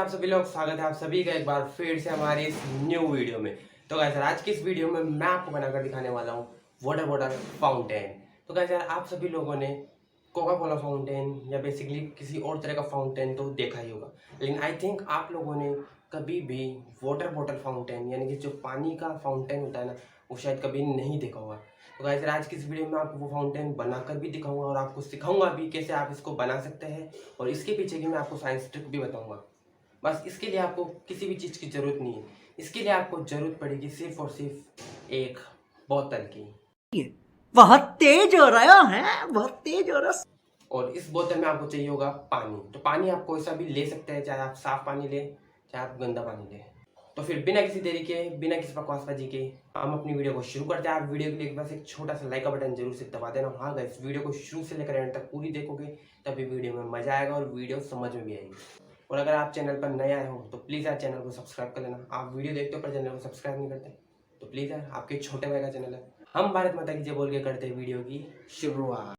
आप सभी लोग, स्वागत है आप सभी का एक बार फिर से हमारे इस न्यू वीडियो में। तो गाइस आज की इस वीडियो में मैं आपको बनाकर दिखाने वाला हूँ वाटर फाउंटेन। तो गाइस आप सभी लोगों ने कोका कोला फाउंटेन या बेसिकली किसी और तरह का फाउंटेन तो देखा ही होगा, लेकिन आई थिंक आप लोगों ने कभी भी वाटर फाउंटेन यानी कि जो पानी का फाउंटेन होता है ना, वो शायद कभी नहीं देखा होगा। तो गाइस आज की इस वीडियो में आपको वो फाउंटेन बनाकर भी दिखाऊंगा और आपको सिखाऊंगा भी कैसे आप इसको बना सकते हैं, और इसके पीछे की मैं आपको साइंस ट्रिक भी बताऊंगा। बस इसके लिए आपको किसी भी चीज़ की ज़रूरत नहीं है, इसके लिए आपको ज़रूरत पड़ेगी सिर्फ और सिर्फ एक बोतल की। बहुत तेज हो रहा है, बहुत तेज हो रहा है। और इस बोतल में आपको चाहिए होगा पानी। तो पानी आप कोई सा भी ले सकते हैं, चाहे आप साफ पानी ले चाहे आप गंदा पानी ले। तो फिर बिना किसी देरी के, बिना किसी बकवासबाजी के हम अपनी वीडियो को शुरू करते हैं। आप वीडियो के लिए बस एक छोटा सा लाइक का बटन जरूर से दबा देना। हाँ गाइस, वीडियो को शुरू से लेकर एंड तक पूरी देखोगे तभी वीडियो में मजा आएगा और वीडियो समझ में भी आएगी। और अगर आप चैनल पर नए आए हो तो प्लीज़ यार चैनल को सब्सक्राइब कर लेना। आप वीडियो देखते हो पर चैनल को सब्सक्राइब नहीं करते तो प्लीज़ यार, आपके छोटे भाई का चैनल है। हम भारत माता की जय बोल के करते हैं वीडियो की शुरुआत।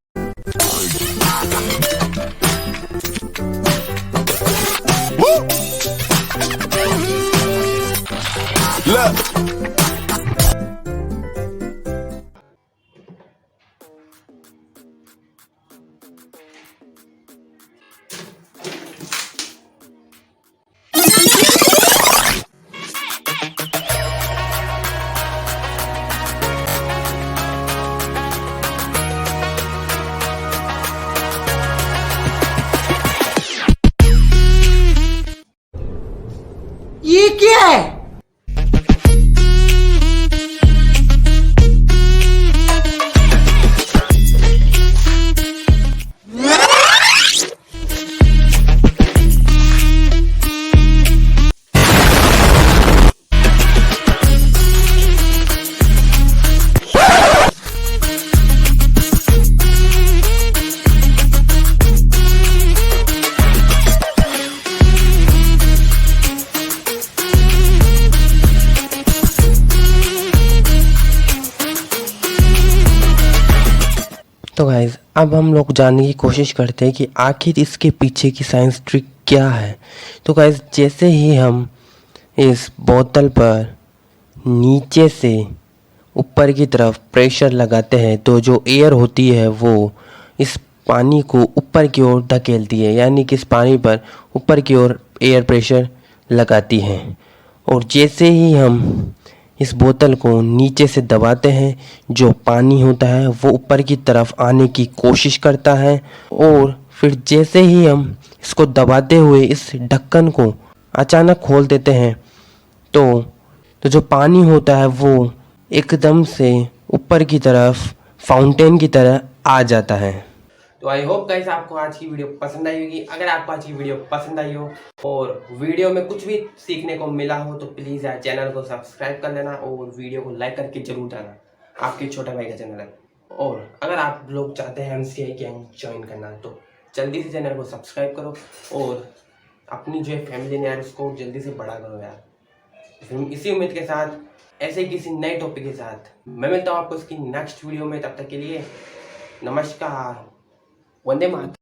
ये क्या है? तो गाइज अब हम लोग जानने की कोशिश करते हैं कि आखिर इसके पीछे की साइंस ट्रिक क्या है। तो गाइज जैसे ही हम इस बोतल पर नीचे से ऊपर की तरफ प्रेशर लगाते हैं तो जो एयर होती है वो इस पानी को ऊपर की ओर धकेलती है, यानी कि इस पानी पर ऊपर की ओर एयर प्रेशर लगाती है। और जैसे ही हम इस बोतल को नीचे से दबाते हैं, जो पानी होता है वो ऊपर की तरफ आने की कोशिश करता है। और फिर जैसे ही हम इसको दबाते हुए इस ढक्कन को अचानक खोल देते हैं तो जो पानी होता है वो एकदम से ऊपर की तरफ फाउंटेन की तरह आ जाता है। तो आई होप गाइस आपको आज की वीडियो पसंद आई होगी। अगर आपको आज की वीडियो पसंद आई हो और वीडियो में कुछ भी सीखने को मिला हो तो प्लीज़ यार चैनल को सब्सक्राइब कर लेना और वीडियो को लाइक करके जरूर जाना। आपके छोटे भाई का चैनल है। और अगर आप लोग चाहते हैं MCI गैंग ज्वाइन करना तो जल्दी से चैनल को सब्सक्राइब करो और अपनी जो है फैमिली ने यार उसको जल्दी से बड़ा करो यार। फिर इसी उम्मीद के साथ ऐसे ही किसी नए टॉपिक के साथ मैं मिलता हूँ आपको इसकी नेक्स्ट वीडियो में। तब तक के लिए नमस्कार, वंदे मातरम।